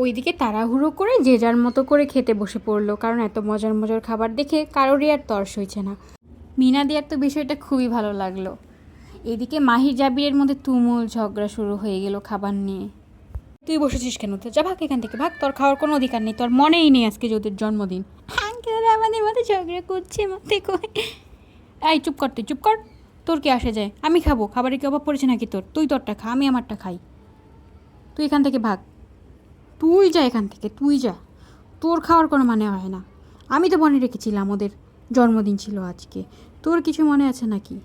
ওইদিকে তাড়াহুড়ো করে যে যার মতো করে খেতে বসে পড়লো, কারণ এত মজার মজার খাবার দেখে কারোরই আর তর্স হয়েছে না। মিনা দিয়ার তো বিষয়টা খুবই ভালো লাগলো। এদিকে মাহির জাবিরের মধ্যে তুমুল ঝগড়া শুরু হয়ে গেল খাবার নিয়ে। তুই বসেছিস কেন? তো যা, ভাগ এখান থেকে, ভাগ, তোর খাওয়ার কোনো অধিকার নেই, তোর মনেই নেই আজকে যৌদের জন্মদিন। আঙ্কেল আমাদের মধ্যে ঝগড়া করছে মাথায় কই। এই চুপ কর, তুই চুপ কর, তোর কি আসে যায়? আমি খাবো, খাবারের কি অভাব পড়েছে নাকি তোর? তুই তোরটা খা, আমি আমারটা খাই। তুই এখান থেকে ভাগ, তুই যা এখান থেকে, তুই যা, তোর খাওয়ার কোনো মানে হয় না। আমি তো মনে রেখেছিলাম ওদের জন্মদিন ছিল আজকে, তোর কিছু মনে আছে নাকি?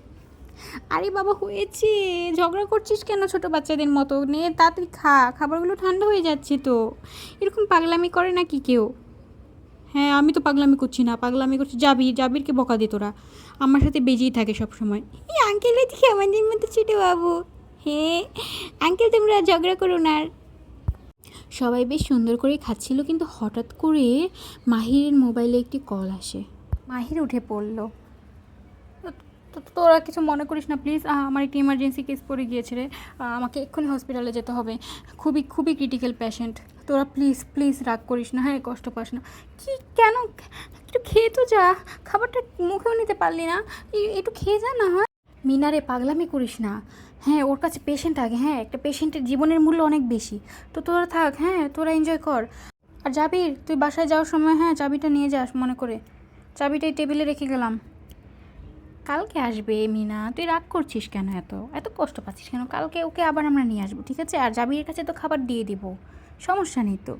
আরে বাবা হয়েছে, ঝগড়া করছিস কেন ছোট বাচ্চাদের মতো? নে তাড়াতাড়ি খা, খাবারগুলো ঠান্ডা হয়ে যাচ্ছে তো। এরকম পাগলামি করে নাকি কেউ? হ্যাঁ আমি তো পাগলামি করছি না, পাগলামি করছি জাবিরকে বকা দে তোরা, আমার সাথে বেজেই থাকে সব সময়। এই আঙ্কেল এদিকে আমাদের মতো ছোটো বাবু। হ্যাঁ আঙ্কেল তোমরা ঝগড়া করো না। সবাই বেশ সুন্দর করে খাচ্ছিল, কিন্তু হঠাৎ করে মাহিরের মোবাইলে একটি কল আসে। মাহির উঠে পড়ল। তোরা কিছু মনে করিস না প্লিজ, আমার একটি ইমার্জেন্সি কেস পড়ে গিয়েছে রে, আমাকে এক্ষুনি হসপিটালে যেতে হবে, খুবই খুবই ক্রিটিক্যাল পেশেন্ট। তোরা প্লিজ প্লিজ রাগ করিস না, হ্যাঁ কষ্ট পাস না। কি কেন? একটু খেয়ে তো যা, খাবারটা মুখেও নিতে পারলি না, একটু খেয়ে যা না হয়। মিনারে পাগলামি করিস না, হ্যাঁ ওর কাছে পেশেন্ট আগে, হ্যাঁ একটা পেশেন্টের জীবনের মূল্য অনেক বেশি। তো তোরা থাক, হ্যাঁ তোরা এনজয় কর। আর জাবির তুই বাসায় যাওয়ার সময় হ্যাঁ চাবিটা নিয়ে যাস মনে করে, চাবিটাই টেবিলে রেখে গেলাম। কালকে আসবে মিনা, তুই রাগ করছিস কেন? এত এত কষ্ট পাচ্ছিস কেন? কালকে ওকে আবার আমরা নিয়ে আসবো, ঠিক আছে? আর জাবিরের কাছে তো খাবার দিয়ে দিব, সমস্যা নেই তো।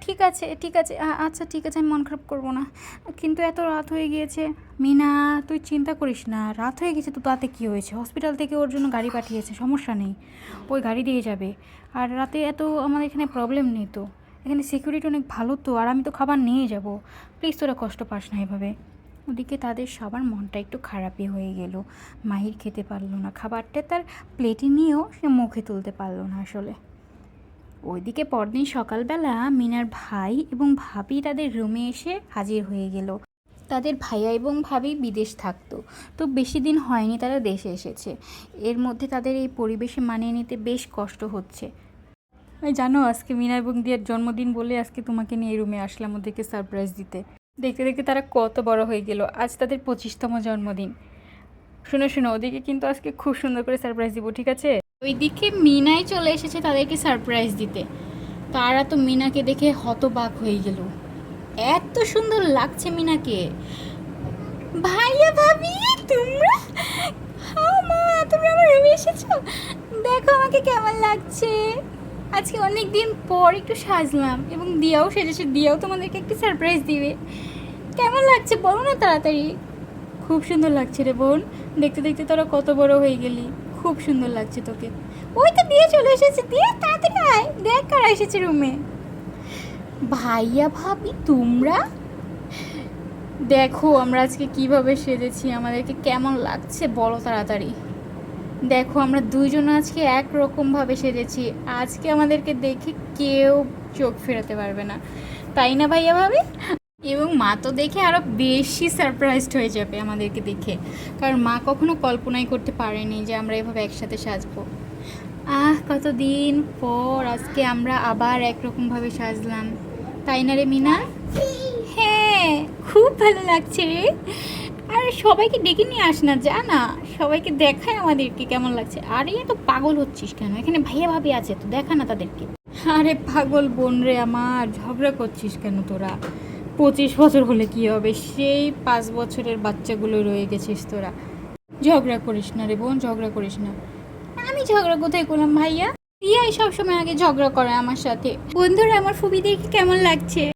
ঠিক আছে ঠিক আছে, আচ্ছা ঠিক আছে, আমি মন খারাপ করবো না, কিন্তু এত রাত হয়ে গিয়েছে। মিনা তুই চিন্তা করিস না, রাত হয়ে গেছে তো তাতে কী হয়েছে? হসপিটাল থেকে ওর জন্য গাড়ি পাঠিয়েছে, সমস্যা নেই, ওই গাড়ি দিয়ে যাবে। আর রাতে এত আমাদের এখানে প্রবলেম নেই তো, এখানে সিকিউরিটি অনেক ভালো তো, আর আমি তো খাবার নিয়ে যাব। প্লিজ তোরা কষ্ট পাস না এভাবে। ওদিকে তাদের সবার মনটা একটু খারাপই হয়ে গেল। মাহির খেতে পারলো না খাবারটা, তার প্লেটে নিয়েও সে মুখে তুলতে পারলো না আসলে। ওইদিকে পরদিন সকালবেলা মিনার ভাই এবং ভাবি তাদের রুমে এসে হাজির হয়ে গেল। তাদের ভাইয়া এবং ভাবি বিদেশ থাকতো, তো বেশি দিন হয়নি তারা দেশে এসেছে। এর মধ্যে তাদের এই পরিবেশে মানিয়ে নিতে বেশ কষ্ট হচ্ছে। জানো আজকে মিনা এবং দিয়ার জন্মদিন বলে আজকে তোমাকে নিয়ে এই রুমে আসলাম ওদেরকে সারপ্রাইজ দিতে। দেখতে দেখতে তারা কত বড় হয়ে গেল, আজ তাদের 25তম জন্মদিন। শুনো শুনো, ওদিকে কিন্তু আজকে খুব সুন্দর করে সারপ্রাইজ দিব, ঠিক আছে? ওইদিকে মিনাই চলে এসেছে তাদেরকে সারপ্রাইজ দিতে। তারা তো মিনাকে দেখে হতবাক হয়ে গেল, এত সুন্দর লাগছে মিনাকে। ভাইয়া ভাবি তোমরা, হ্যাঁ মা তোমরা আমার রুমে এসেছো, দেখো আমাকে কেমন লাগছে। আজকে অনেক দিন পর একটু সাজলাম, এবং দিয়াও সেজেছে, দিয়াও তোমাদেরকে একটু সারপ্রাইজ দিবে। কেমন লাগছে বলো না তাড়াতাড়ি। খুব সুন্দর লাগছে রে বোন, দেখতে দেখতে তোরা কত বড় হয়ে গেলি, খুব সুন্দর লাগছে তোকে। ওই তো দিয়ে চলে এসেছে, দিয়ে তাড়াতাড়ি আয়, দেখ কারা এসেছে রুমে। ভাইয়া ভাবি তোমরা দেখো আমরা আজকে কিভাবে সেজেছি, আমাদেরকে কেমন লাগছে বলো তাড়াতাড়ি। দেখো আমরা দুইজন আজকে একরকমভাবে সেজেছি, আজকে আমাদেরকে দেখে কেউ চোখ ফেরাতে পারবে না, তাই না ভাইয়া ভাবি? এবং মা তো দেখে আরও বেশি সারপ্রাইজড হয়ে যাবে আমাদেরকে দেখে, কারণ মা কখনো কল্পনাই করতে পারেনি যে আমরা এভাবে একসাথে সাজবো। কতদিন পর আজকে আমরা আবার একরকমভাবে সাজলাম, তাই না রে মিনা? হ্যাঁ খুব ভালো লাগছে রে। আর সবাইকে ডেকে নিয়ে আস না, যা না, সবাইকে দেখায় আমাদেরকে কেমন লাগছে। আরে এত পাগল হচ্ছিস কেন? এখানে ভাইয়া ভাবি আছে তো, দেখা না তাদেরকে। আরে পাগল বোন রে আমার, ঝগড়া করছিস কেন তোরা? 25 বছর হলে কি হবে, সেই 5 বছরের বাচ্চাগুলো রয়ে গেছিস তোরা। ঝগড়া করিস না রে বোন, ঝগড়া করিস না। আমি ঝগড়া কোথায় করলাম ভাইয়া? রিয়াই সবসময় আগে ঝগড়া করে আমার সাথে। বন্ধুরা আমার ফুবিদেরকে কেমন লাগছে?